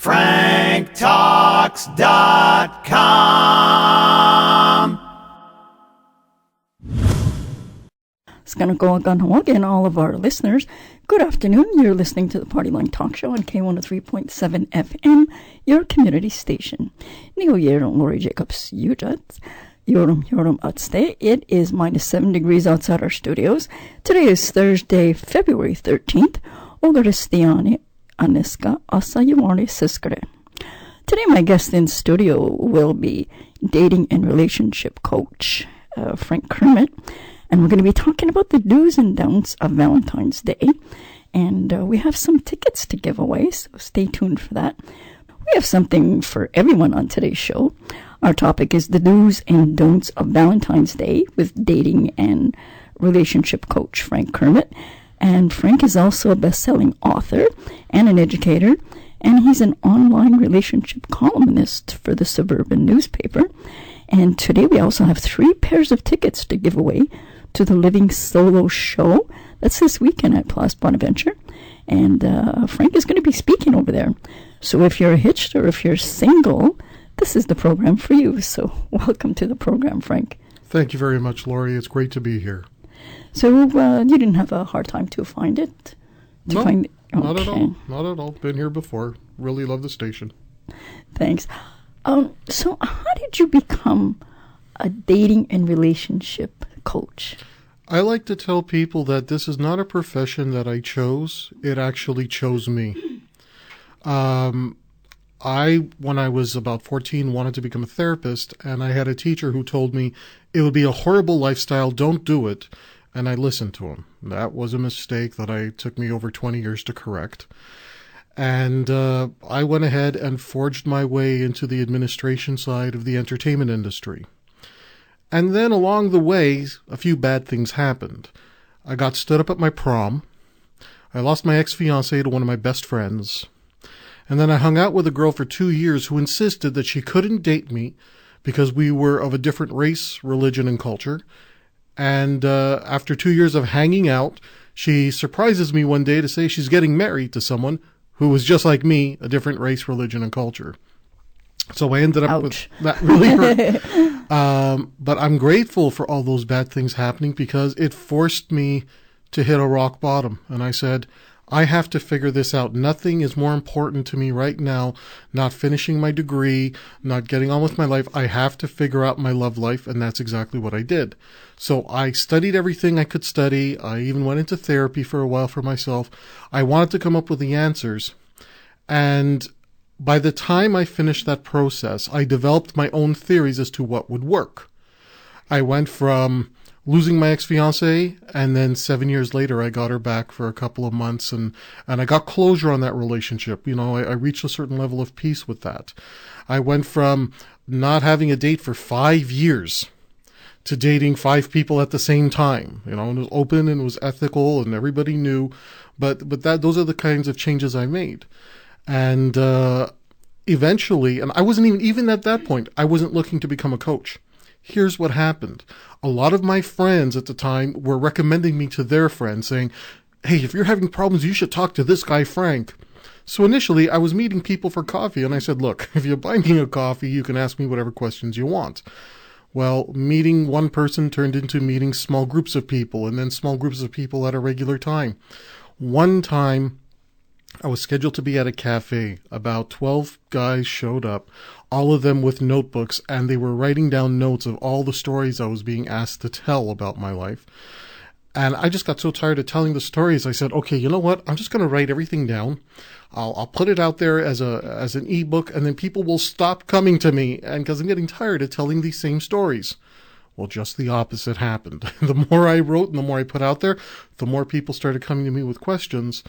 franktalks.com. Kahnawake Mohawk and all of our listeners, good afternoon. You're listening to the Partyline Talkshow on K103.7 FM, your community station. Nigo Yeron Lori Jacobs Ujat. Yoram Atste. It is minus 7 degrees outside our studios. Today is Thursday, February 13th. Ogaristiani Aniska Asayawari Siskare. Today my guest in studio will be dating and relationship coach Frank Kermit. And we're going to be talking about the do's and don'ts of Valentine's Day. And we have some tickets to give away, so stay tuned for that. We have something for everyone on today's show. Our topic is the do's and don'ts of Valentine's Day with dating and relationship coach Frank Kermit. And Frank is also a best-selling author and an educator. And he's an online relationship columnist for the Suburban newspaper. And today we also have 3 pairs of tickets to give away to the Living Solo Show. That's this weekend at Place Bonaventure. And Frank is going to be speaking over there. So if you're hitched or if you're single, this is the program for you. So welcome to the program, Frank. Thank you very much, Lori. It's great to be here. So you didn't have a hard time to find it? Not at all. Not at all. Been here before. Really love the station. Thanks. So how did you become a dating and relationship coach? I like to tell people that this is not a profession that I chose. It actually chose me. When I was about 14, wanted to become a therapist, and I had a teacher who told me it would be a horrible lifestyle, don't do it, and I listened to him. That was a mistake that took me over 20 years to correct. And I went ahead and forged my way into the administration side of the entertainment industry. And then along the way, a few bad things happened. I got stood up at my prom. I lost my ex-fiancée to one of my best friends. And then I hung out with a girl for 2 years who insisted that she couldn't date me because we were of a different race, religion, and culture. And after 2 years of hanging out, she surprises me one day to say she's getting married to someone who was just like me, a different race, religion, and culture. So I ended up with that really hurt. But I'm grateful for all those bad things happening because it forced me to hit a rock bottom. And I said, I have to figure this out. Nothing is more important to me right now, not finishing my degree, not getting on with my life. I have to figure out my love life, and that's exactly what I did. So I studied everything I could study. I even went into therapy for a while for myself. I wanted to come up with the answers. And by the time I finished that process, I developed my own theories as to what would work. I went from losing my ex-fiancée, and then 7 years later, I got her back for a couple of months, and I got closure on that relationship. You know, I reached a certain level of peace with that. I went from not having a date for 5 years to dating 5 people at the same time. You know, and it was open and it was ethical, and everybody knew. But those are the kinds of changes I made. And eventually, and I wasn't even at that point, I wasn't looking to become a coach. Here's what happened. A lot of my friends at the time were recommending me to their friends, saying, hey, if you're having problems, you should talk to this guy, Frank. So initially, I was meeting people for coffee, and I said, look, if you buy me a coffee, you can ask me whatever questions you want. Well, meeting one person turned into meeting small groups of people, and then small groups of people at a regular time. One time, I was scheduled to be at a cafe. About 12 guys showed up, all of them with notebooks, and they were writing down notes of all the stories I was being asked to tell about my life. And I just got so tired of telling the stories, I said, okay, you know what? I'm just going to write everything down. I'll put it out there as an ebook, and then people will stop coming to me, and because I'm getting tired of telling these same stories. Well, just the opposite happened. The more I wrote and the more I put out there, the more people started coming to me with questions.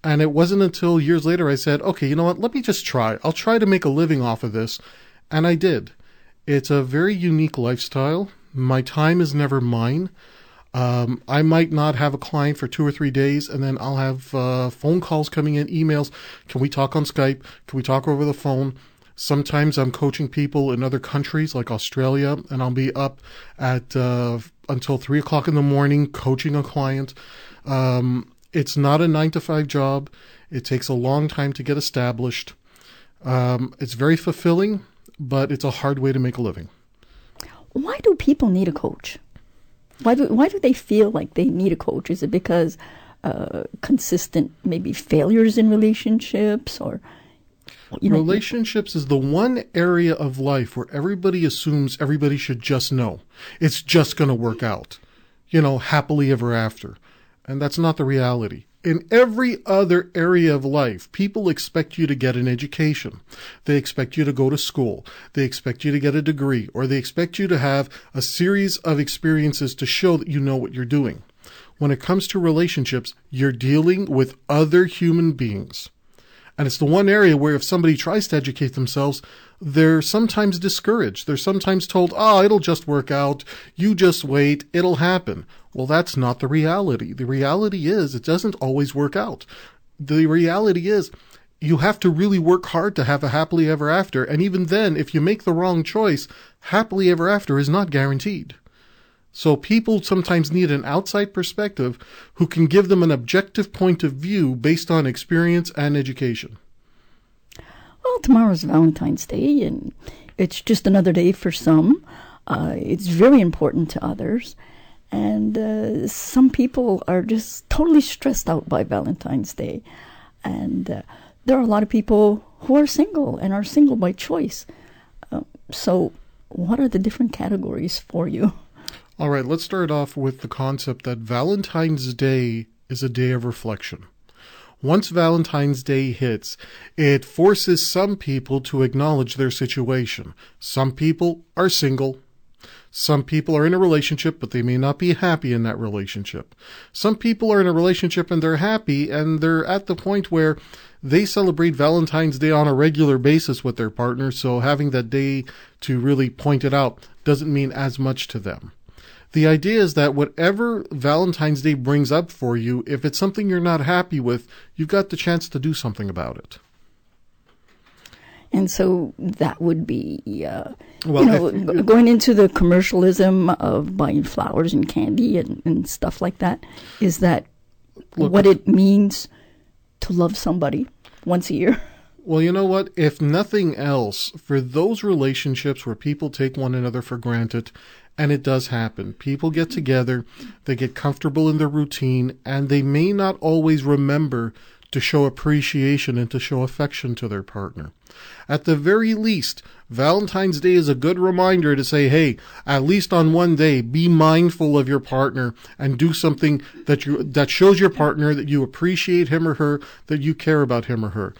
And it wasn't until years later I said, okay, you know what? Let me just try. I'll try to make a living off of this. And I did. It's a very unique lifestyle. My time is never mine. I might not have a client for 2 or 3 days, and then I'll have phone calls coming in, emails. Can we talk on Skype? Can we talk over the phone? Sometimes I'm coaching people in other countries like Australia, and I'll be up at until 3 o'clock in the morning coaching a client. It's not a 9-to-5 job. It takes a long time to get established. It's very fulfilling, but it's a hard way to make a living. Why do people need a coach? Why do they feel like they need a coach? Is it because consistent maybe failures in relationships, or relationships is the one area of life where everybody assumes everybody should just know it's just going to work out, happily ever after. And that's not the reality. In every other area of life, people expect you to get an education. They expect you to go to school. They expect you to get a degree, or they expect you to have a series of experiences to show that you know what you're doing. When it comes to relationships, you're dealing with other human beings. And it's the one area where if somebody tries to educate themselves, they're sometimes discouraged. They're sometimes told, it'll just work out. You just wait. It'll happen. Well, that's not the reality. The reality is it doesn't always work out. The reality is you have to really work hard to have a happily ever after. And even then, if you make the wrong choice, happily ever after is not guaranteed. So people sometimes need an outside perspective who can give them an objective point of view based on experience and education. Well, tomorrow's Valentine's Day, and it's just another day for some. It's very important to others. And some people are just totally stressed out by Valentine's Day. And there are a lot of people who are single and are single by choice. So what are the different categories for you? All right, let's start off with the concept that Valentine's Day is a day of reflection. Once Valentine's Day hits, it forces some people to acknowledge their situation. Some people are single. Some people are in a relationship, but they may not be happy in that relationship. Some people are in a relationship and they're happy, and they're at the point where they celebrate Valentine's Day on a regular basis with their partner, so having that day to really point it out doesn't mean as much to them. The idea is that whatever Valentine's Day brings up for you, if it's something you're not happy with, you've got the chance to do something about it. And so that would be, going into the commercialism of buying flowers and candy and stuff like that. Is that what it means to love somebody once a year? Well, you know what? If nothing else, for those relationships where people take one another for granted, and it does happen, people get together, they get comfortable in their routine, and they may not always remember to show appreciation and to show affection to their partner. At the very least, Valentine's Day is a good reminder to say, hey, at least on one day, be mindful of your partner and do something that shows your partner that you appreciate him or her, that you care about him or her.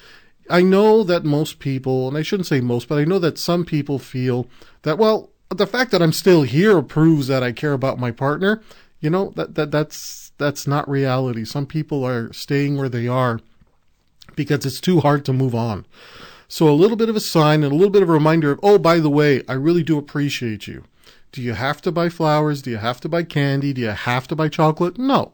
I know that most people, and I shouldn't say most, but I know that some people feel that, well, the fact that I'm still here proves that I care about my partner. That's not reality. Some people are staying where they are because it's too hard to move on. So a little bit of a sign and a little bit of a reminder of, oh, by the way, I really do appreciate you. Do you have to buy flowers? Do you have to buy candy? Do you have to buy chocolate? No.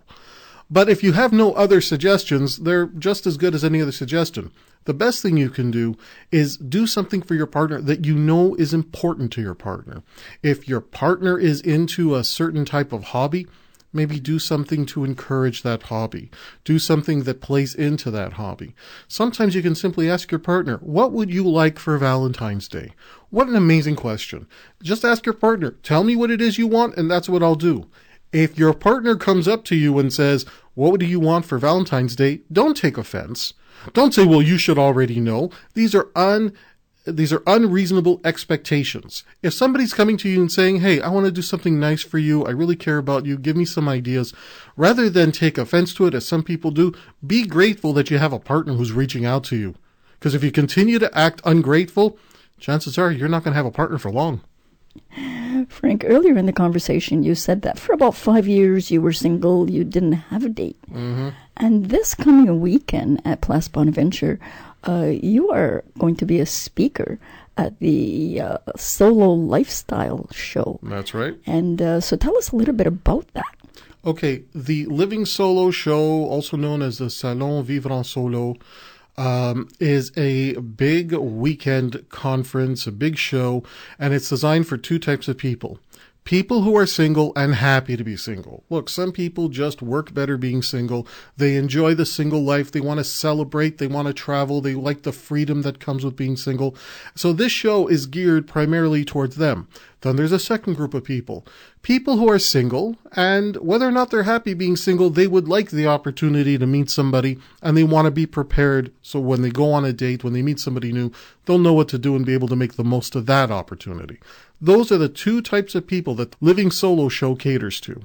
But if you have no other suggestions, they're just as good as any other suggestion. The best thing you can do is do something for your partner that you know is important to your partner. If your partner is into a certain type of hobby, maybe do something to encourage that hobby. Do something that plays into that hobby. Sometimes you can simply ask your partner, what would you like for Valentine's Day? What an amazing question. Just ask your partner, tell me what it is you want, and that's what I'll do. If your partner comes up to you and says, what do you want for Valentine's Day? Don't take offense. Don't say, well, you should already know. These are unreasonable expectations. If somebody's coming to you and saying, hey, I want to do something nice for you, I really care about you, give me some ideas, rather than take offense to it, as some people do, be grateful that you have a partner who's reaching out to you. Because if you continue to act ungrateful, chances are you're not going to have a partner for long. Frank, earlier in the conversation, you said that for about 5 years you were single, you didn't have a date. Mm-hmm. And this coming weekend at Place Bonaventure, you are going to be a speaker at the Solo Lifestyle Show. That's right. And so tell us a little bit about that. Okay, the Living Solo Show, also known as the Salon Vivre en Solo, is a big weekend conference, a big show, and it's designed for two types of people. People who are single and happy to be single. Look, some people just work better being single. They enjoy the single life. They want to celebrate. They want to travel. They like the freedom that comes with being single. So this show is geared primarily towards them. Then there's a second group of people. People who are single, and whether or not they're happy being single, they would like the opportunity to meet somebody, and they want to be prepared so when they go on a date, when they meet somebody new, they'll know what to do and be able to make the most of that opportunity. Those are the two types of people that Living Solo Show caters to.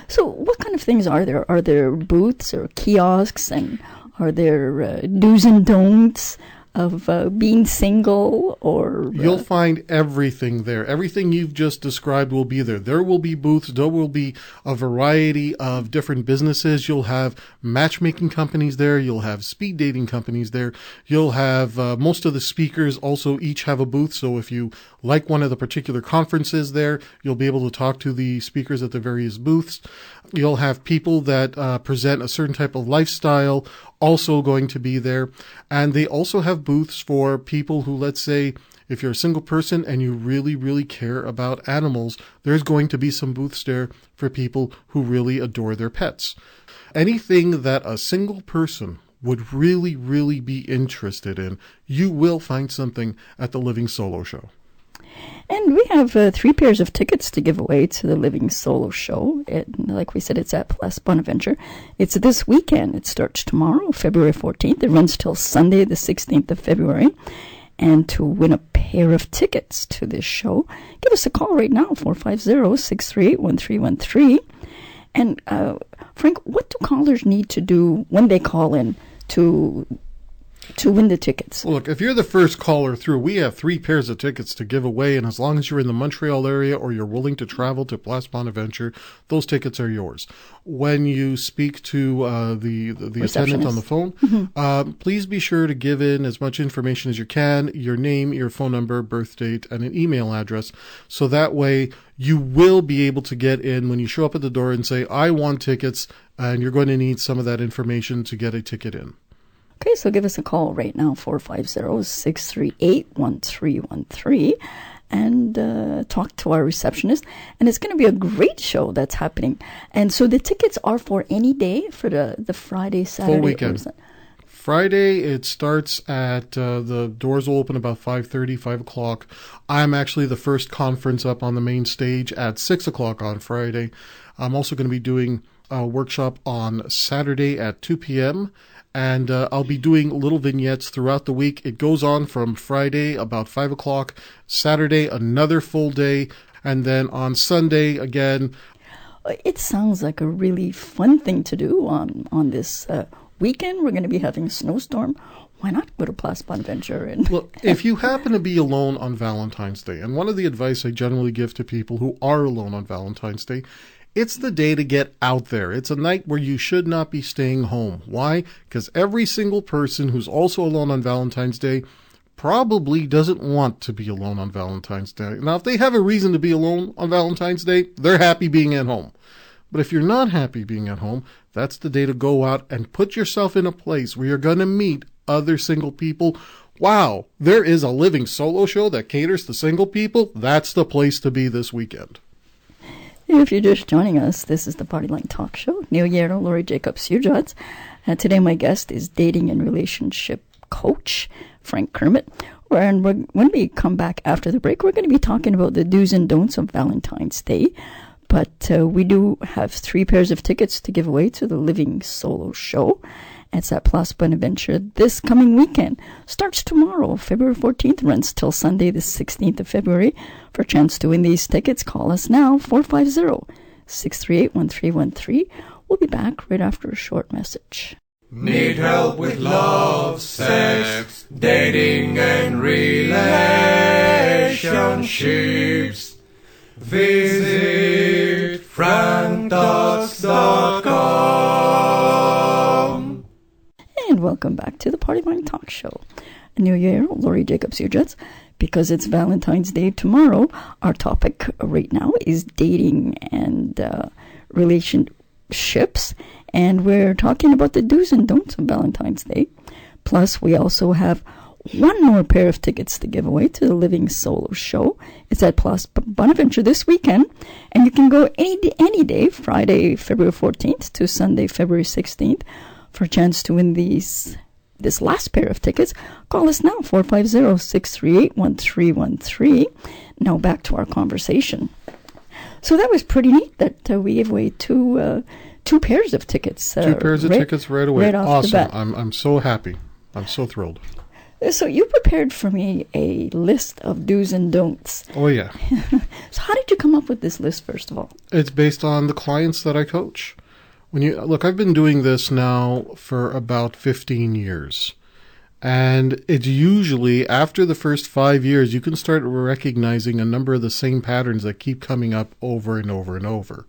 So what kind of things are there? Are there booths or kiosks, and are there do's and don'ts of being single? Or You'll find everything there. Everything you've just described will be there. There will be booths. There will be a variety of different businesses. You'll have matchmaking companies there. You'll have speed dating companies there. You'll have most of the speakers also each have a booth. So if you like one of the particular conferences there, you'll be able to talk to the speakers at the various booths. You'll have people that present a certain type of lifestyle also going to be there. And they also have booths for people who, let's say, if you're a single person and you really, really care about animals, there's going to be some booths there for people who really adore their pets. Anything that a single person would really, really be interested in, you will find something at the Living Solo Show. And we have 3 pairs of tickets to give away to the Living Solo Show. Like we said, it's at Place Bonaventure. It's this weekend. It starts tomorrow, February 14th. It runs till Sunday, the 16th of February. And to win a pair of tickets to this show, give us a call right now, 450-638-1313. And Frank, what do callers need to do when they call in to win the tickets? Look, if you're the first caller through, we have 3 pairs of tickets to give away, and as long as you're in the Montreal area or you're willing to travel to Place Bonaventure, those tickets are yours. When you speak to the attendant on the phone, please be sure to give in as much information as you can, your name, your phone number, birth date, and an email address, so that way you will be able to get in when you show up at the door and say, I want tickets, and you're going to need some of that information to get a ticket in. Okay, so give us a call right now, 450-638-1313, and talk to our receptionist. And it's going to be a great show that's happening. And so the tickets are for any day, for the Friday, Saturday? Full weekend. Friday, it starts at, the doors will open about 5:30, 5 o'clock. I'm actually the first conference up on the main stage at 6 o'clock on Friday. I'm also going to be doing a workshop on Saturday at 2 p.m., and I'll be doing little vignettes throughout the week. It goes on from Friday about 5 o'clock, Saturday another full day, and then on Sunday again. It sounds like a really fun thing to do on this weekend. We're going to be having a snowstorm. Why not go to Place Bonaventure? Well, if you happen to be alone on Valentine's Day, and one of the advice I generally give to people who are alone on Valentine's Day, it's the day to get out there. It's a night where you should not be staying home. Why? Because every single person who's also alone on Valentine's Day probably doesn't want to be alone on Valentine's Day. Now, if they have a reason to be alone on Valentine's Day, they're happy being at home. But if you're not happy being at home, that's the day to go out and put yourself in a place where you're going to meet other single people. Wow, there is a Living Solo Show that caters to single people. That's the place to be this weekend. If you're just joining us, this is the Partyline Talkshow. Neil Yarrow, Lori Jacobs, Hugh. Today my guest is dating and relationship coach, Frank Kermit. When we come back after the break, we're going to be talking about the do's and don'ts of Valentine's Day. But we do have 3 pairs of tickets to give away to the Living Solo Show. It's at Place Bonaventure this coming weekend. Starts tomorrow, February 14th, runs till Sunday, the 16th of February. For a chance to win these tickets, call us now, 450-638-1313. We'll be back right after a short message. Need help with love, sex, dating and relationships? Visit franktalks.com. And welcome back to the Partyline Talk Show. New Year, Lori Jacobs, Hugh. Because it's Valentine's Day tomorrow, our topic right now is dating and relationships. And we're talking about the do's and don'ts of Valentine's Day. Plus, we also have one more pair of tickets to give away to the Living Solo show. It's at Place Bonaventure this weekend, and you can go any day, Friday, February 14th to Sunday, February 16th, for a chance to win this last pair of tickets. Call us now, 450-638-1313. Now back to our conversation. So that was pretty neat that we gave away two pairs of tickets. Two pairs of tickets right away. Right off awesome. the bat. I'm so happy. I'm so thrilled. So you prepared for me a list of do's and don'ts. Oh, yeah. So how did you come up with this list, first of all? It's based on the clients that I coach. I've been doing this now for about 15 years. And it's usually after the first 5 years, you can start recognizing a number of the same patterns that keep coming up over and over and over.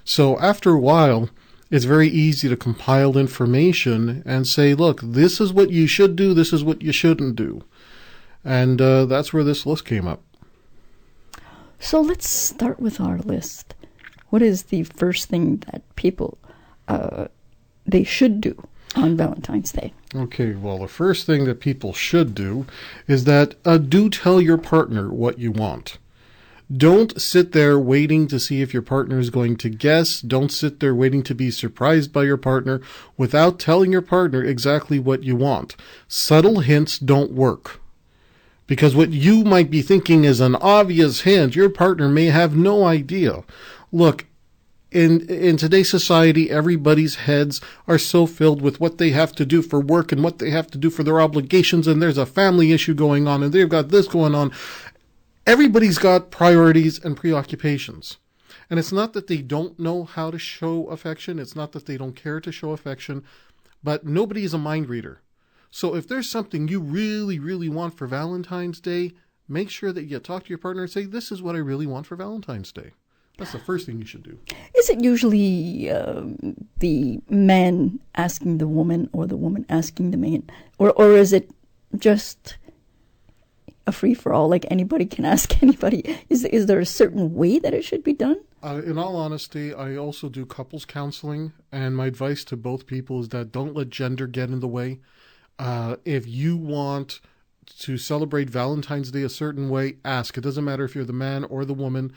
So after a while, it's very easy to compile information and say, look, this is what you should do, this is what you shouldn't do. And that's where this list came up. So let's start with our list. What is the first thing that people, they should do on Valentine's Day? Okay, well, the first thing that people should do is that do tell your partner what you want. Don't sit there waiting to see if your partner is going to guess. Don't sit there waiting to be surprised by your partner without telling your partner exactly what you want. Subtle hints don't work. Because what you might be thinking is an obvious hint, your partner may have no idea. Look, in today's society, everybody's heads are so filled with what they have to do for work and what they have to do for their obligations, and there's a family issue going on, and they've got this going on. Everybody's got priorities and preoccupations. And it's not that they don't know how to show affection. It's not that they don't care to show affection. But nobody is a mind reader. So if there's something you really, really want for Valentine's Day, make sure that you talk to your partner and say, this is what I really want for Valentine's Day. That's the first thing you should do. Is it usually the man asking the woman or the woman asking the man? Or is it just a free-for-all, like anybody can ask anybody? Is there a certain way that it should be done? In all honesty, I also do couples counseling, and my advice to both people is that don't let gender get in the way. If you want to celebrate Valentine's Day a certain way, ask. It doesn't matter if you're the man or the woman.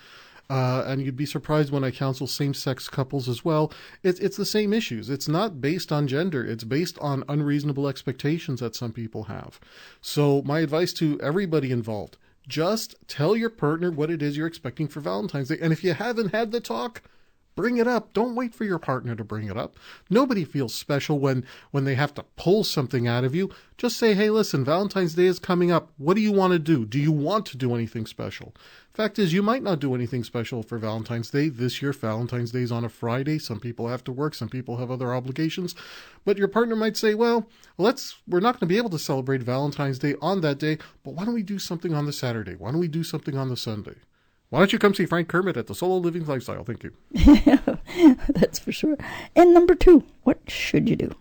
And you'd be surprised when I counsel same-sex couples as well. It's the same issues. It's not based on gender. It's based on unreasonable expectations that some people have. So my advice to everybody involved, just tell your partner what it is you're expecting for Valentine's Day. And if you haven't had the talk, bring it up. Don't wait for your partner to bring it up. Nobody feels special when they have to pull something out of you. Just say, hey, listen, Valentine's Day is coming up. What do you want to do? Do you want to do anything special? Fact is, you might not do anything special for Valentine's Day. This year, Valentine's Day is on a Friday. Some people have to work. Some people have other obligations. But your partner might say, well, we're not going to be able to celebrate Valentine's Day on that day, but why don't we do something on the Saturday? Why don't we do something on the Sunday? Why don't you come see Frank Kermit at the Solo Living Lifestyle? Thank you. Yeah, that's for sure. And number 2, what should you do?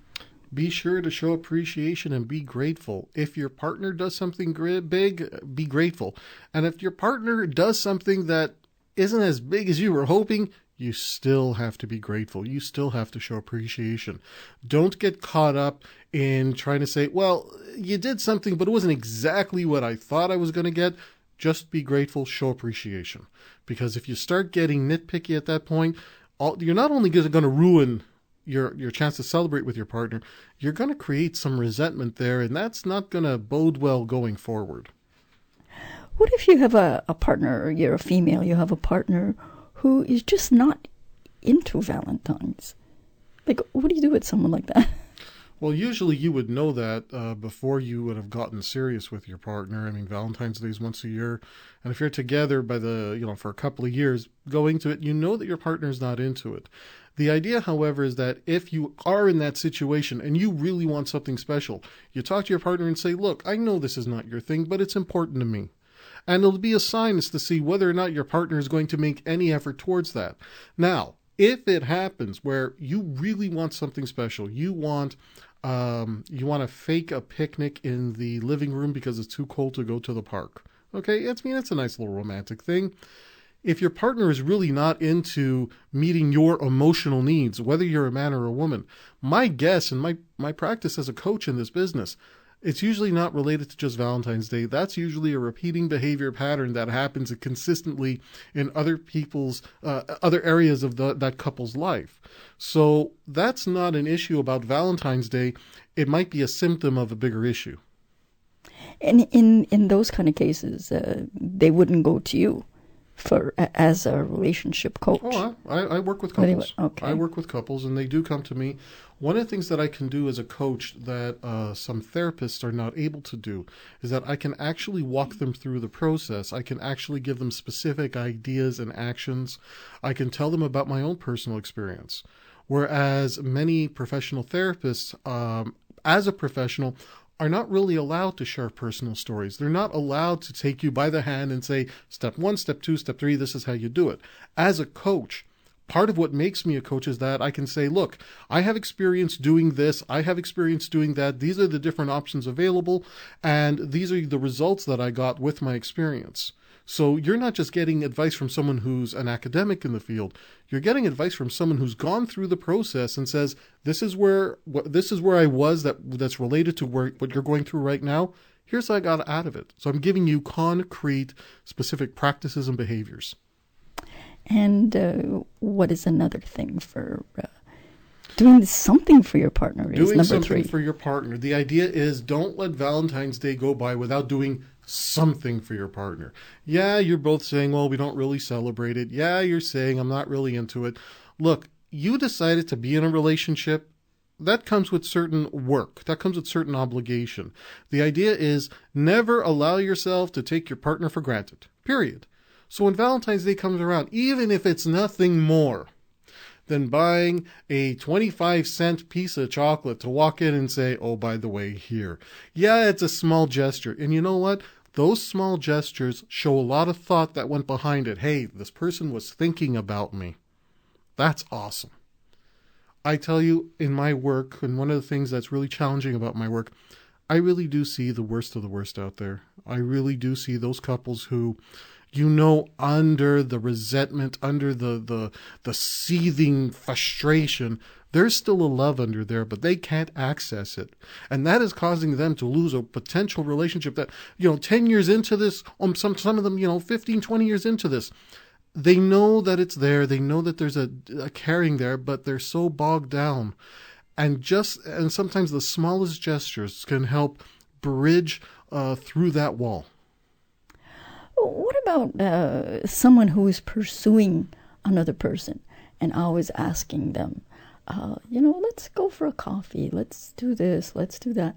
Be sure to show appreciation and be grateful. If your partner does something big, be grateful. And if your partner does something that isn't as big as you were hoping, you still have to be grateful. You still have to show appreciation. Don't get caught up in trying to say, well, you did something, but it wasn't exactly what I thought I was going to get. Just be grateful, show appreciation. Because if you start getting nitpicky at that point, you're not only going to ruin your chance to celebrate with your partner, you're going to create some resentment there, and that's not going to bode well going forward. What if you have a partner, or you're a female, you have a partner who is just not into Valentine's? Like, what do you do with someone like that? Well, usually you would know that before you would have gotten serious with your partner. I mean, Valentine's Day is once a year. And if you're together for a couple of years, going to it, you know that your partner is not into it. The idea, however, is that if you are in that situation and you really want something special, you talk to your partner and say, look, I know this is not your thing, but it's important to me. And it'll be a sign as to see whether or not your partner is going to make any effort towards that. Now, if it happens where you really want something special, you want to fake a picnic in the living room because it's too cold to go to the park. Okay, it's a nice little romantic thing. If your partner is really not into meeting your emotional needs, whether you're a man or a woman, my guess and my practice as a coach in this business It's usually not related to just Valentine's Day. That's usually a repeating behavior pattern that happens consistently in other people's, other areas of that couple's life. So that's not an issue about Valentine's Day. It might be a symptom of a bigger issue. And in those kind of cases, they wouldn't go to you as a relationship coach. Oh, I work with couples. Okay. I work with couples, and they do come to me. One of the things that I can do as a coach that some therapists are not able to do is that I can actually walk them through the process. I can actually give them specific ideas and actions. I can tell them about my own personal experience. Whereas many professional therapists, as a professional, are not really allowed to share personal stories. They're not allowed to take you by the hand and say, step 1, step 2, step 3, this is how you do it. As a coach, part of what makes me a coach is that I can say, look, I have experience doing this, I have experience doing that, these are the different options available, and these are the results that I got with my experience. So you're not just getting advice from someone who's an academic in the field. You're getting advice from someone who's gone through the process and says, this is where I was that's related to what you're going through right now. Here's what I got out of it. So I'm giving you concrete, specific practices and behaviors. And what is another thing for doing something for your partner? Doing something for your partner. The idea is don't let Valentine's Day go by without doing something for your partner. Yeah, you're both saying, well, we don't really celebrate it. Yeah, you're saying I'm not really into it. Look, you decided to be in a relationship. That comes with certain work. That comes with certain obligation. The idea is never allow yourself to take your partner for granted. Period. So when Valentine's Day comes around, even if it's nothing more than buying a 25-cent piece of chocolate to walk in and say, oh, by the way, here. Yeah, it's a small gesture. And you know what? Those small gestures show a lot of thought that went behind it. Hey, this person was thinking about me. That's awesome. I tell you, in my work, and one of the things that's really challenging about my work, I really do see the worst of the worst out there. I really do see those couples who, under the resentment, under the seething frustration, there's still a love under there, but they can't access it. And that is causing them to lose a potential relationship that, 10 years into this, some of them, 15, 20 years into this, they know that it's there. They know that there's a caring there, but they're so bogged down. And sometimes the smallest gestures can help bridge through that wall. What about someone who is pursuing another person and always asking them, let's go for a coffee, let's do this, let's do that.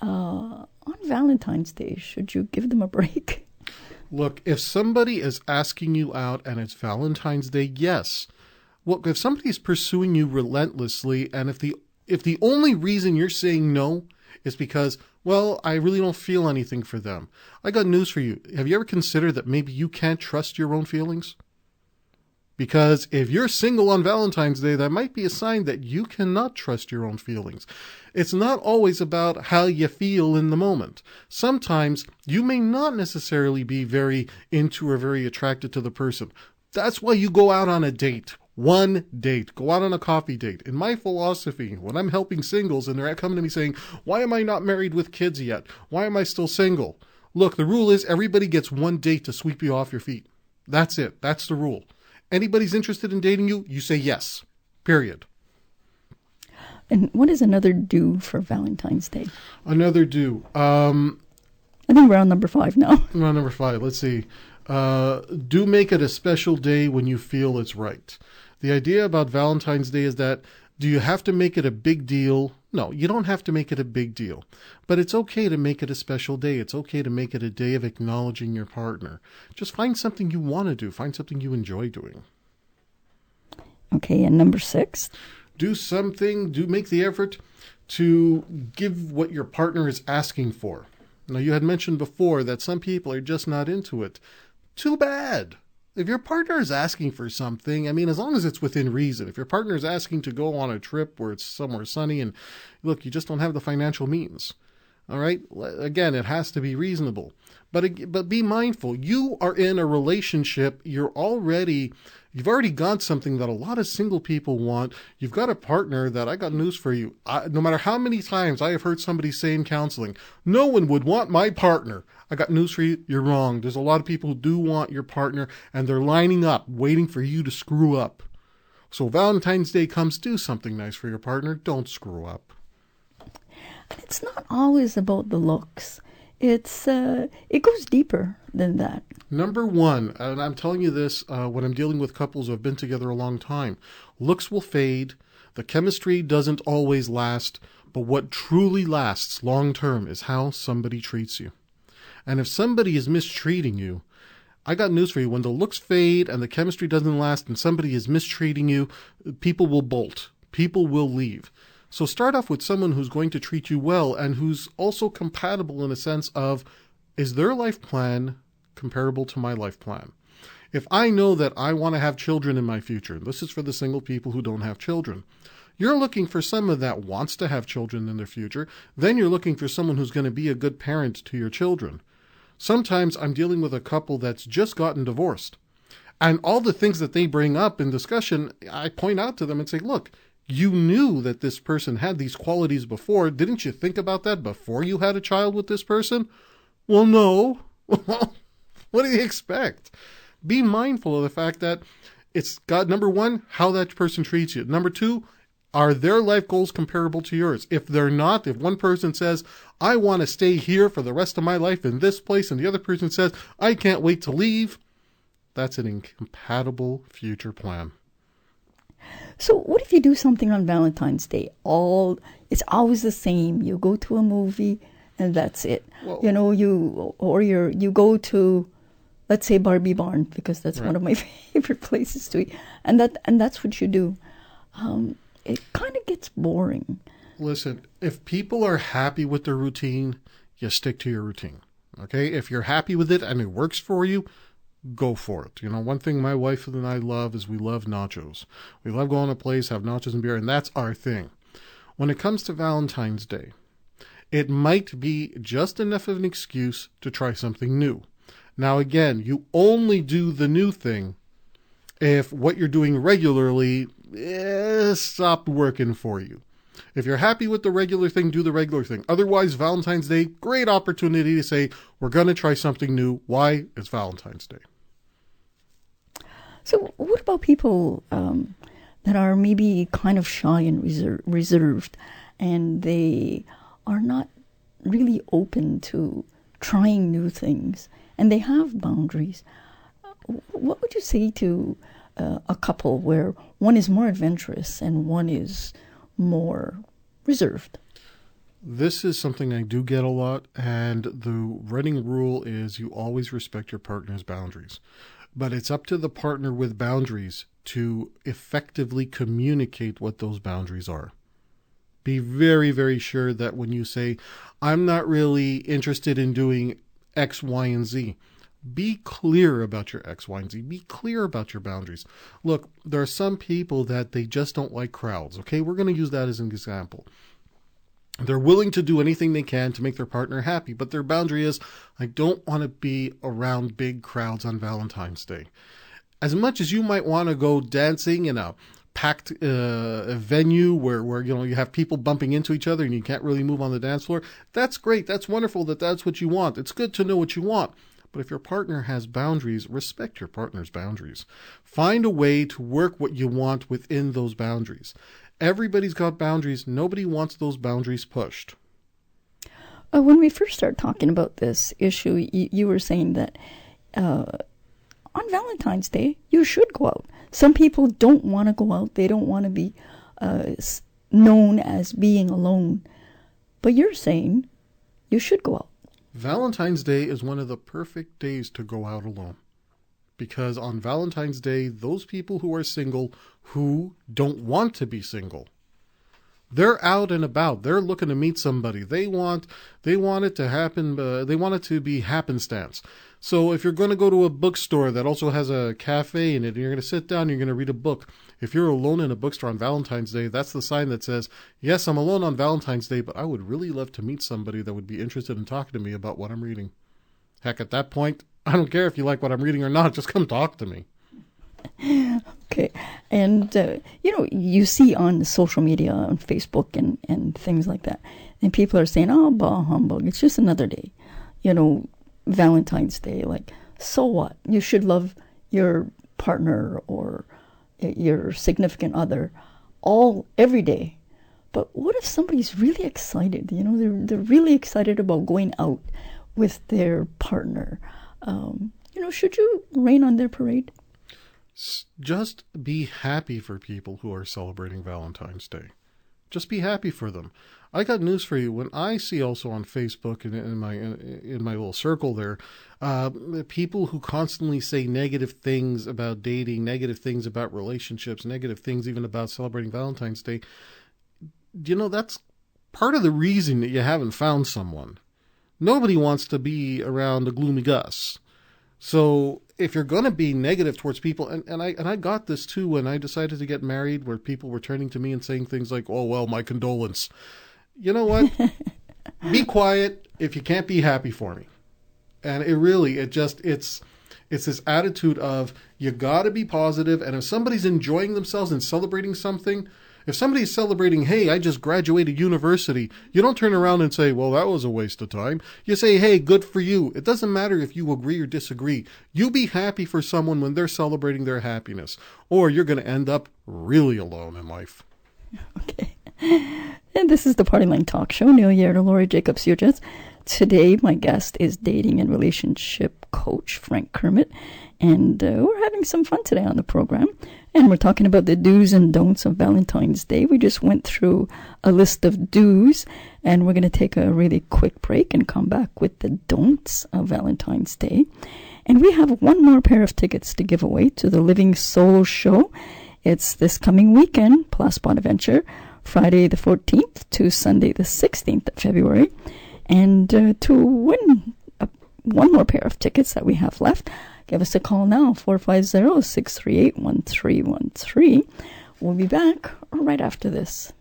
On Valentine's Day, should you give them a break? Look, if somebody is asking you out and it's Valentine's Day, yes. Look, if somebody's pursuing you relentlessly, and if the only reason you're saying no is because, well, I really don't feel anything for them, I got news for you. Have you ever considered that maybe you can't trust your own feelings? Because if you're single on Valentine's Day, that might be a sign that you cannot trust your own feelings. It's not always about how you feel in the moment. Sometimes you may not necessarily be very into or very attracted to the person. That's why you go out on a date. One date. Go out on a coffee date. In my philosophy, when I'm helping singles and they're coming to me saying, why am I not married with kids yet? Why am I still single? Look, the rule is everybody gets one date to sweep you off your feet. That's it. That's the rule. Anybody's interested in dating you, you say yes. Period. And what is another do for Valentine's Day? Another do. I think we're on number 5 now. We're on number 5. Let's see. Do make it a special day when you feel it's right. The idea about Valentine's Day is that, do you have to make it a big deal? No, you don't have to make it a big deal. But it's okay to make it a special day. It's okay to make it a day of acknowledging your partner. Just find something you want to do. Find something you enjoy doing. Okay, and number 6? Do make the effort to give what your partner is asking for. Now, you had mentioned before that some people are just not into it. Too bad. If your partner is asking for something, as long as it's within reason. If your partner is asking to go on a trip where it's somewhere sunny and, look, you just don't have the financial means. All right? Again, it has to be reasonable. But be mindful. You are in a relationship. You're already You've already got something that a lot of single people want. You've got a partner that, I got news for you. No matter how many times I have heard somebody say in counseling, no one would want my partner. I got news for you. You're wrong. There's a lot of people who do want your partner, and they're lining up, waiting for you to screw up. So Valentine's Day comes, do something nice for your partner. Don't screw up. It's not always about the looks. It goes deeper than that. Number one, and I'm telling you this when I'm dealing with couples who have been together a long time, looks will fade. The chemistry doesn't always last, but what truly lasts long term is how somebody treats you. And if somebody is mistreating you, I got news for you. When the looks fade and the chemistry doesn't last and somebody is mistreating you, people will bolt. People will leave. So start off with someone who's going to treat you well and who's also compatible in a sense of, is their life plan comparable to my life plan? If I know that I want to have children in my future, this is for the single people who don't have children. You're looking for someone that wants to have children in their future. Then you're looking for someone who's going to be a good parent to your children. Sometimes I'm dealing with a couple that's just gotten divorced. And all the things that they bring up in discussion, I point out to them and say, look, you knew that this person had these qualities before. Didn't you think about that before you had a child with this person? Well, no. What do you expect? Be mindful of the fact that it's got, number one, how that person treats you. Number two, are their life goals comparable to yours? If they're not, if one person says, I want to stay here for the rest of my life in this place, and the other person says, I can't wait to leave, that's an incompatible future plan. So what if you do something on Valentine's Day? It's always the same. You go to a movie and that's it. Well, you go to, let's say, Barbie Barn, because that's right, one of my favorite places to eat, and that's what you do. It kind of gets boring. Listen, if people are happy with their routine, you stick to your routine. Okay? If you're happy with it and it works for you, go for it. One thing my wife and I love is we love nachos. We love going to a place, have nachos and beer, and that's our thing. When it comes to Valentine's Day, it might be just enough of an excuse to try something new. Now, again, you only do the new thing if what you're doing regularly stopped working for you. If you're happy with the regular thing, do the regular thing. Otherwise, Valentine's Day, great opportunity to say, we're going to try something new. Why? It's Valentine's Day. So what about people that are maybe kind of shy and reserved, and they are not really open to trying new things, and they have boundaries? What would you say to a couple where one is more adventurous and one is more reserved? This is something I do get a lot, and the running rule is you always respect your partner's boundaries. But it's up to the partner with boundaries to effectively communicate what those boundaries are. Be very, very sure that when you say, I'm not really interested in doing X, Y, and Z, be clear about your X, Y, and Z. Be clear about your boundaries. Look, there are some people that they just don't like crowds. Okay, we're going to use that as an example. They're willing to do anything they can to make their partner happy, but their boundary is, I don't want to be around big crowds on Valentine's Day. As much as you might want to go dancing in a packed venue where you have people bumping into each other and you can't really move on the dance floor, that's great. That's wonderful that that's what you want. It's good to know what you want. But if your partner has boundaries, respect your partner's boundaries. Find a way to work what you want within those boundaries. Everybody's got boundaries. Nobody wants those boundaries pushed. When we first started talking about this issue, you were saying that on Valentine's Day, you should go out. Some people don't want to go out. They don't want to be known as being alone. But you're saying you should go out. Valentine's Day is one of the perfect days to go out alone. Because on Valentine's Day, those people who are single, who don't want to be single, they're out and about. They're looking to meet somebody. They want it to happen. They want it to be happenstance. So if you're going to go to a bookstore that also has a cafe in it, and you're going to sit down, you're going to read a book. If you're alone in a bookstore on Valentine's Day, that's the sign that says, yes, I'm alone on Valentine's Day, but I would really love to meet somebody that would be interested in talking to me about what I'm reading. Heck, at that point, I don't care if you like what I'm reading or not. Just come talk to me. Okay. And, you see on social media, on Facebook and things like that, and people are saying, oh, bah humbug, it's just another day. Valentine's Day, like, so what? You should love your partner or your significant other every day. But what if somebody's really excited? They're really excited about going out with their partner. Should you rain on their parade? Just be happy for people who are celebrating Valentine's Day. Just be happy for them. I got news for you. When I see also on Facebook and in my little circle there, people who constantly say negative things about dating, negative things about relationships, negative things even about celebrating Valentine's Day, that's part of the reason that you haven't found someone. Nobody wants to be around a gloomy Gus. So if you're going to be negative towards people, and I got this too when I decided to get married, where people were turning to me and saying things like, oh, well, my condolence. You know what? Be quiet if you can't be happy for me. And it's this attitude of you got to be positive. And if somebody's enjoying themselves and celebrating something, if somebody's celebrating, hey, I just graduated university, you don't turn around and say, well, that was a waste of time. You say, hey, good for you. It doesn't matter if you agree or disagree. You be happy for someone when they're celebrating their happiness, or you're going to end up really alone in life. Okay. And this is the Partyline Talkshow. New Year to Lori Jacobs Hughes. Today, my guest is dating and relationship coach Frank Kermit. And we're having some fun today on the program. And we're talking about the do's and don'ts of Valentine's Day. We just went through a list of do's, and we're going to take a really quick break and come back with the don'ts of Valentine's Day. And we have one more pair of tickets to give away to the Living Solo Show. It's this coming weekend, Place Bonaventure, Friday the 14th to Sunday the 16th of February. And to win one more pair of tickets that we have left, give us a call now, 450-638-1313. We'll be back right after this.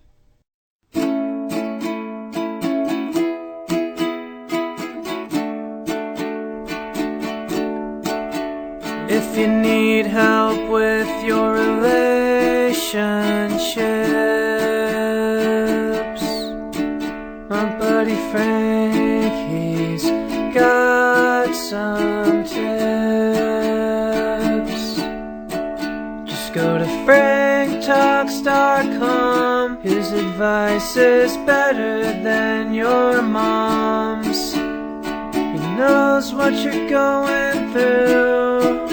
If you need help with your relationships, my buddy Frank, he's got some tips. Just go to franktalks.com. His advice is better than your mom's. He knows what you're going through,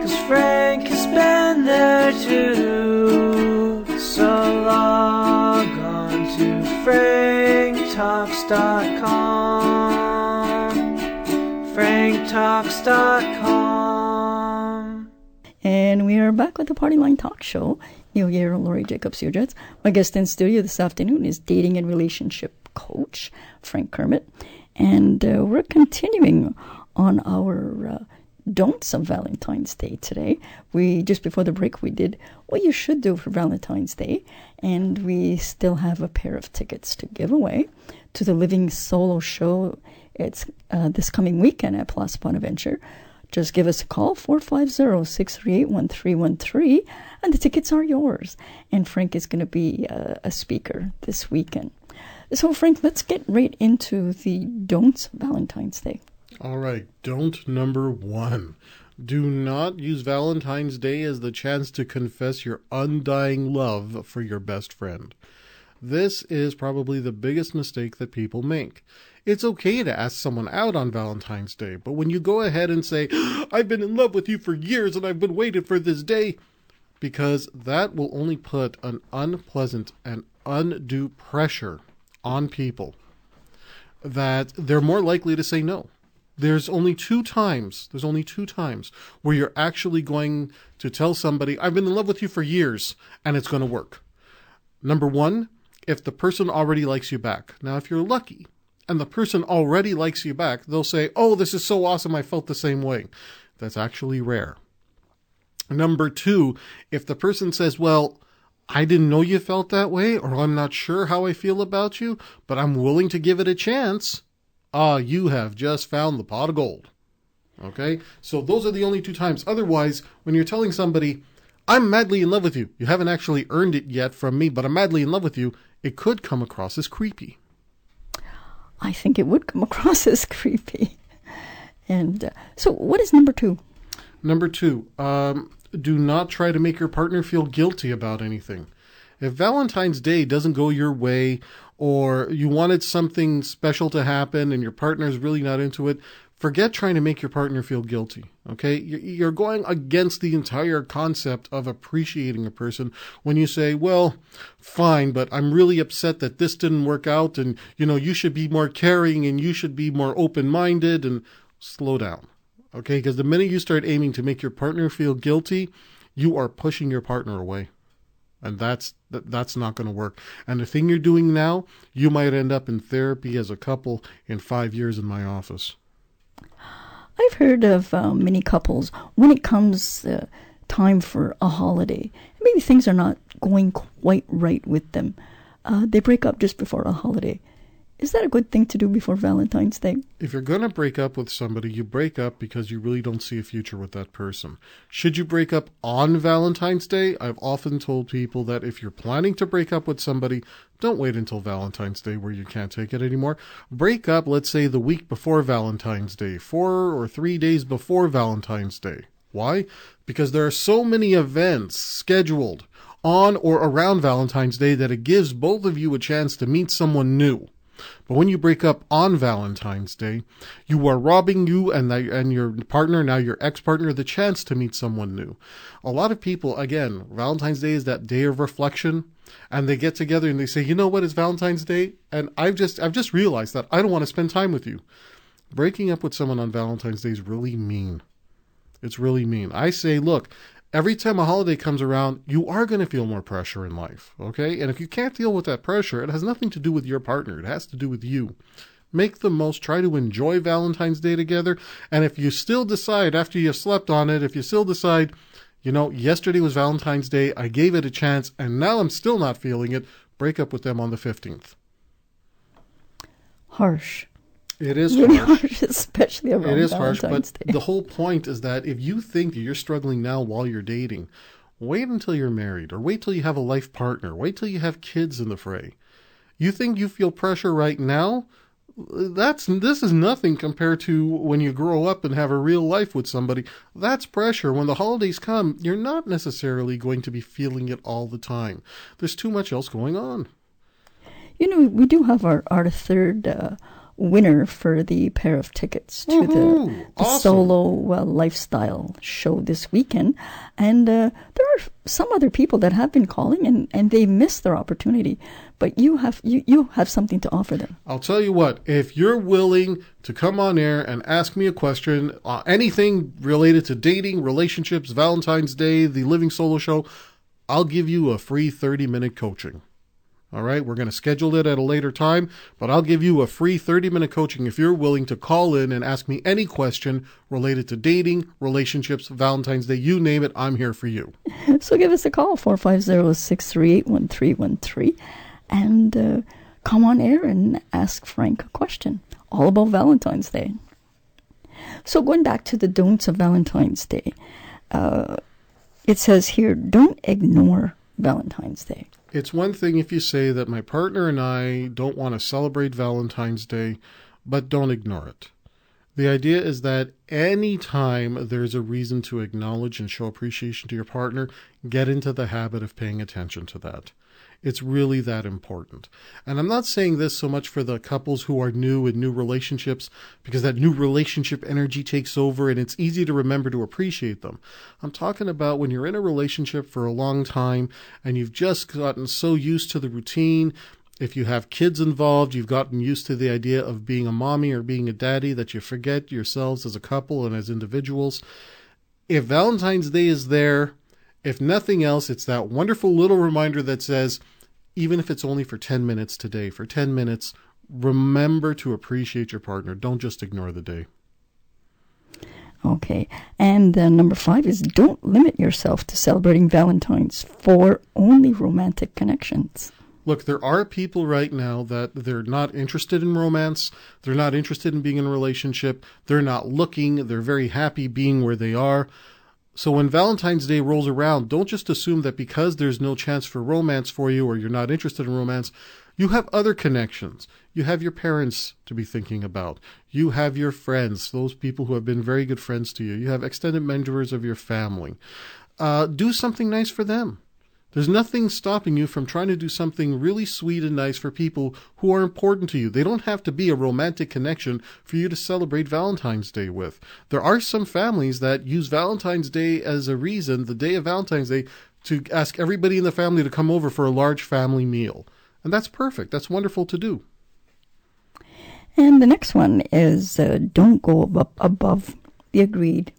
'cause Frank has been there too. So log on to franktalks.com. franktalks.com. And we are back with the Partyline Talk Show. Neil Year and Lori Jacobs Hughes. My guest in studio this afternoon is dating and relationship coach Frank Kermit. And we're continuing on our don'ts of Valentine's Day today. Just before the break, we did what you should do for Valentine's Day. And we still have a pair of tickets to give away to the Living Solo Show. It's this coming weekend at Place Bonaventure. Just give us a call, 450-638-1313, and the tickets are yours. And Frank is going to be a speaker this weekend. So, Frank, let's get right into the don'ts of Valentine's Day. All right, don't number 1. Do not use Valentine's Day as the chance to confess your undying love for your best friend. This is probably the biggest mistake that people make. It's okay to ask someone out on Valentine's Day, but when you go ahead and say, I've been in love with you for years and I've been waiting for this day, because that will only put an unpleasant and undue pressure on people that they're more likely to say no. There's only two times where you're actually going to tell somebody, I've been in love with you for years, and it's going to work. Number 1, if the person already likes you back. Now, if you're lucky and the person already likes you back, they'll say, oh, this is so awesome, I felt the same way. That's actually rare. Number 2, if the person says, well, I didn't know you felt that way, or I'm not sure how I feel about you, but I'm willing to give it a chance, you have just found the pot of gold. Okay? So those are the only 2 times. Otherwise, when you're telling somebody, I'm madly in love with you, you haven't actually earned it yet from me, but I'm madly in love with you, it could come across as creepy. I think it would come across as creepy. And so what is number 2? Number 2, do not try to make your partner feel guilty about anything. If Valentine's Day doesn't go your way, or you wanted something special to happen and your partner's really not into it, forget trying to make your partner feel guilty, okay? You're going against the entire concept of appreciating a person when you say, well, fine, but I'm really upset that this didn't work out, and, you should be more caring and you should be more open-minded, and slow down, okay? Because the minute you start aiming to make your partner feel guilty, you are pushing your partner away. And that's not going to work. And the thing you're doing now, you might end up in therapy as a couple in 5 years in my office. I've heard of many couples, when it comes time for a holiday, maybe things are not going quite right with them. They break up just before a holiday. Is that a good thing to do before Valentine's Day? If you're going to break up with somebody, you break up because you really don't see a future with that person. Should you break up on Valentine's Day? I've often told people that if you're planning to break up with somebody, don't wait until Valentine's Day where you can't take it anymore. Break up, let's say, the week before Valentine's Day, 4 or 3 days before Valentine's Day. Why? Because there are so many events scheduled on or around Valentine's Day that it gives both of you a chance to meet someone new. But when you break up on Valentine's Day, you are robbing you and your partner, now your ex-partner, the chance to meet someone new. A lot of people, again, Valentine's Day is that day of reflection, and they get together and they say, you know what, it's Valentine's Day, and I've just realized that I don't want to spend time with you. Breaking up with someone on Valentine's Day is really mean. It's really mean. I say, look, every time a holiday comes around, you are going to feel more pressure in life, okay? And if you can't deal with that pressure, it has nothing to do with your partner. It has to do with you. Make the most. Try to enjoy Valentine's Day together. And if you still decide, after you've slept on it, if you still decide, yesterday was Valentine's Day, I gave it a chance, and now I'm still not feeling it, break up with them on the 15th. Harsh. It is really harsh, especially around It is Valentine's harsh, but Day. the whole point is that if you think that you're struggling now while you're dating, wait until you're married, or wait till you have a life partner, wait till you have kids in the fray. You think you feel pressure right now? This is nothing compared to when you grow up and have a real life with somebody. That's pressure. When the holidays come, you're not necessarily going to be feeling it all the time. There's too much else going on. We do have our third winner for the pair of tickets to the awesome. Solo Lifestyle show this weekend. And there are some other people that have been calling and they missed their opportunity. But you have something to offer them. I'll tell you what, if you're willing to come on air and ask me a question, anything related to dating, relationships, Valentine's Day, the Living Solo Show, I'll give you a free 30-minute coaching. All right, we're going to schedule it at a later time, but I'll give you a free 30-minute coaching if you're willing to call in and ask me any question related to dating, relationships, Valentine's Day, you name it, I'm here for you. So give us a call, 450-638-1313, and come on air and ask Frank a question all about Valentine's Day. So going back to the don'ts of Valentine's Day, it says here, don't ignore Valentine's Day. It's one thing if you say that my partner and I don't want to celebrate Valentine's Day, but don't ignore it. The idea is that any time there's a reason to acknowledge and show appreciation to your partner, get into the habit of paying attention to that. It's really that important. And I'm not saying this so much for the couples who are new in new relationships, because that new relationship energy takes over and it's easy to remember to appreciate them. I'm talking about when you're in a relationship for a long time and you've just gotten so used to the routine. If you have kids involved, you've gotten used to the idea of being a mommy or being a daddy that you forget yourselves as a couple and as individuals. If Valentine's Day is there, if nothing else, it's that wonderful little reminder that says, even if it's only for 10 minutes today, for 10 minutes, remember to appreciate your partner. Don't just ignore the day. Okay. And number 5 is don't limit yourself to celebrating Valentine's for only romantic connections. Look, there are people right now that they're not interested in romance. They're not interested in being in a relationship. They're not looking. They're very happy being where they are. So when Valentine's Day rolls around, don't just assume that because there's no chance for romance for you or you're not interested in romance, you have other connections. You have your parents to be thinking about. You have your friends, those people who have been very good friends to you. You have extended members of your family. Do something nice for them. There's nothing stopping you from trying to do something really sweet and nice for people who are important to you. They don't have to be a romantic connection for you to celebrate Valentine's Day with. There are some families that use Valentine's Day as a reason, the day of Valentine's Day, to ask everybody in the family to come over for a large family meal. And that's perfect. That's wonderful to do. And the next one is don't go above the agreed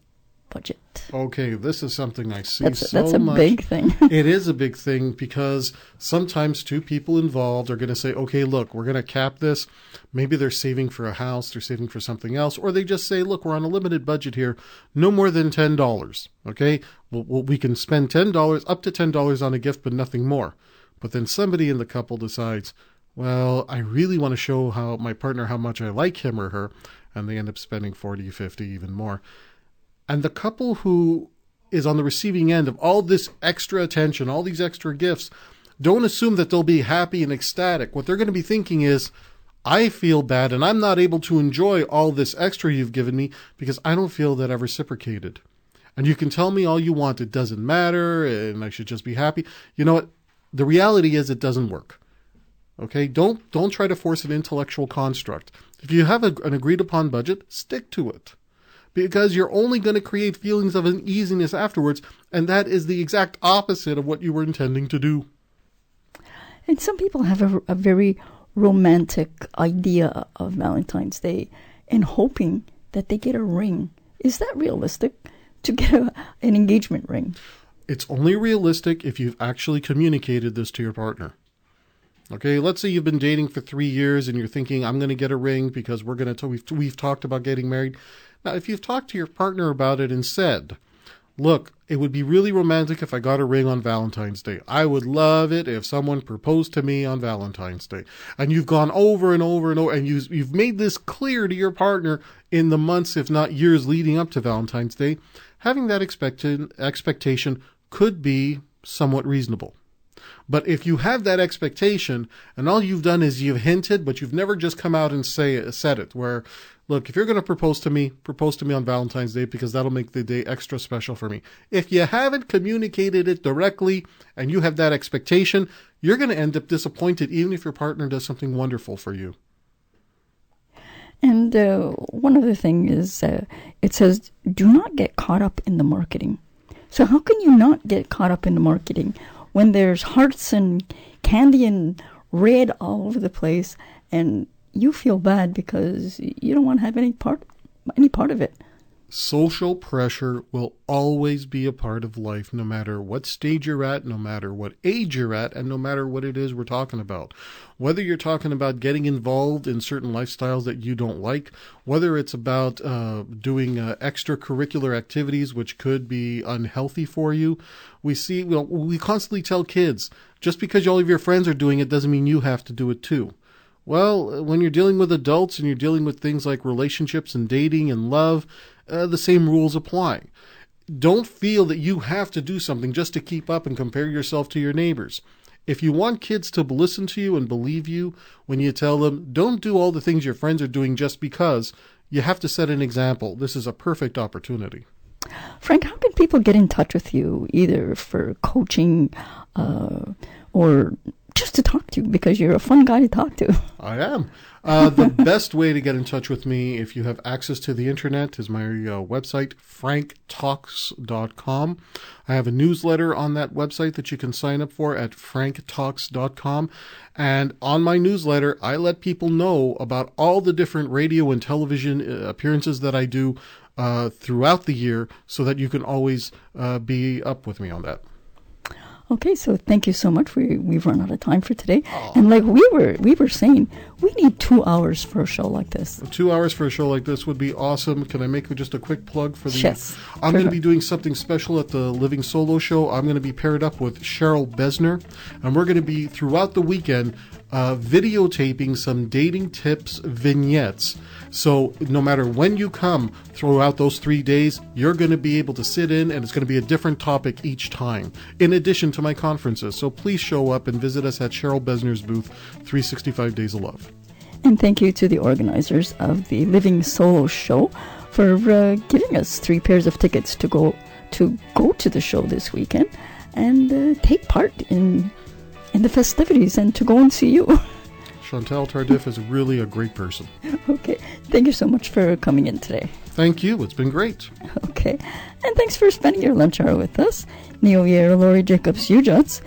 budget. Okay, this is something I see that's so a much. Big thing. It is a big thing because sometimes two people involved are going to say, okay, look, we're going to cap this. Maybe they're saving for a house, they're saving for something else, or they just say, look, we're on a limited budget here, no more than $10. Okay, we can spend $10, up to $10 on a gift, but nothing more. But then somebody in the couple decides, well, I really want to show my partner how much I like him or her, and they end up spending $40, $50, even more. And the couple who is on the receiving end of all this extra attention, all these extra gifts, don't assume that they'll be happy and ecstatic. What they're going to be thinking is, I feel bad and I'm not able to enjoy all this extra you've given me because I don't feel that I've reciprocated. And you can tell me all you want, it doesn't matter, and I should just be happy. You know what? The reality is it doesn't work. Okay? Don't try to force an intellectual construct. If you have an agreed upon budget, stick to it. Because you're only going to create feelings of uneasiness afterwards, and that is the exact opposite of what you were intending to do. And some people have a very romantic idea of Valentine's Day and hoping that they get a ring. Is that realistic, to get an engagement ring? It's only realistic if you've actually communicated this to your partner. Okay, let's say you've been dating for 3 years and you're thinking, I'm going to get a ring because we've talked about getting married. Now, if you've talked to your partner about it and said, look, it would be really romantic if I got a ring on Valentine's Day. I would love it if someone proposed to me on Valentine's Day. And you've gone over and over and over, and you've made this clear to your partner in the months, if not years, leading up to Valentine's Day. Having that expectation could be somewhat reasonable. But if you have that expectation and all you've done is you've hinted, but you've never just come out and said it, where, look, if you're going to propose to me on Valentine's Day because that'll make the day extra special for me. If you haven't communicated it directly and you have that expectation, you're going to end up disappointed even if your partner does something wonderful for you. And one other thing is it says, do not get caught up in the marketing. So how can you not get caught up in the marketing when there's hearts and candy and red all over the place and you feel bad because you don't want to have any part of it? Social pressure will always be a part of life, no matter what stage you're at, no matter what age you're at, and no matter what it is we're talking about. Whether you're talking about getting involved in certain lifestyles that you don't like, whether it's about doing extracurricular activities which could be unhealthy for you, we constantly tell kids, just because all of your friends are doing it doesn't mean you have to do it too. Well, when you're dealing with adults and you're dealing with things like relationships and dating and love, the same rules apply. Don't feel that you have to do something just to keep up and compare yourself to your neighbors. If you want kids to listen to you and believe you when you tell them, don't do all the things your friends are doing just because, you have to set an example. This is a perfect opportunity. Frank, how can people get in touch with you, either for coaching or just to talk to you, because you're a fun guy to talk to? I am. The best way to get in touch with me, if you have access to the internet, is my website, franktalks.com. I have a newsletter on that website that you can sign up for at franktalks.com. And on my newsletter, I let people know about all the different radio and television appearances that I do throughout the year, so that you can always be up with me on that. Okay, so thank you so much. We've run out of time for today. And like we were saying, we need 2 hours for a show like this. 2 hours for a show like this would be awesome. Can I make just a quick plug for the... Yes. I'm going to be doing something special at the Living Solo Show. I'm going to be paired up with Cheryl Besner, and we're going to be, throughout the weekend, videotaping some dating tips vignettes. So no matter when you come throughout those 3 days, you're going to be able to sit in, and it's going to be a different topic each time, in addition to my conferences. So please show up and visit us at Cheryl Besner's booth, 365 Days of Love. And thank you to the organizers of the Living Solo Show for giving us 3 pairs of tickets to go to the show this weekend and take part in the festivities and to go and see you. Chantal Tardif is really a great person. Okay. Thank you so much for coming in today. Thank you. It's been great. Okay. And thanks for spending your lunch hour with us. Neo Year, Lori Jacobs, Ujuts.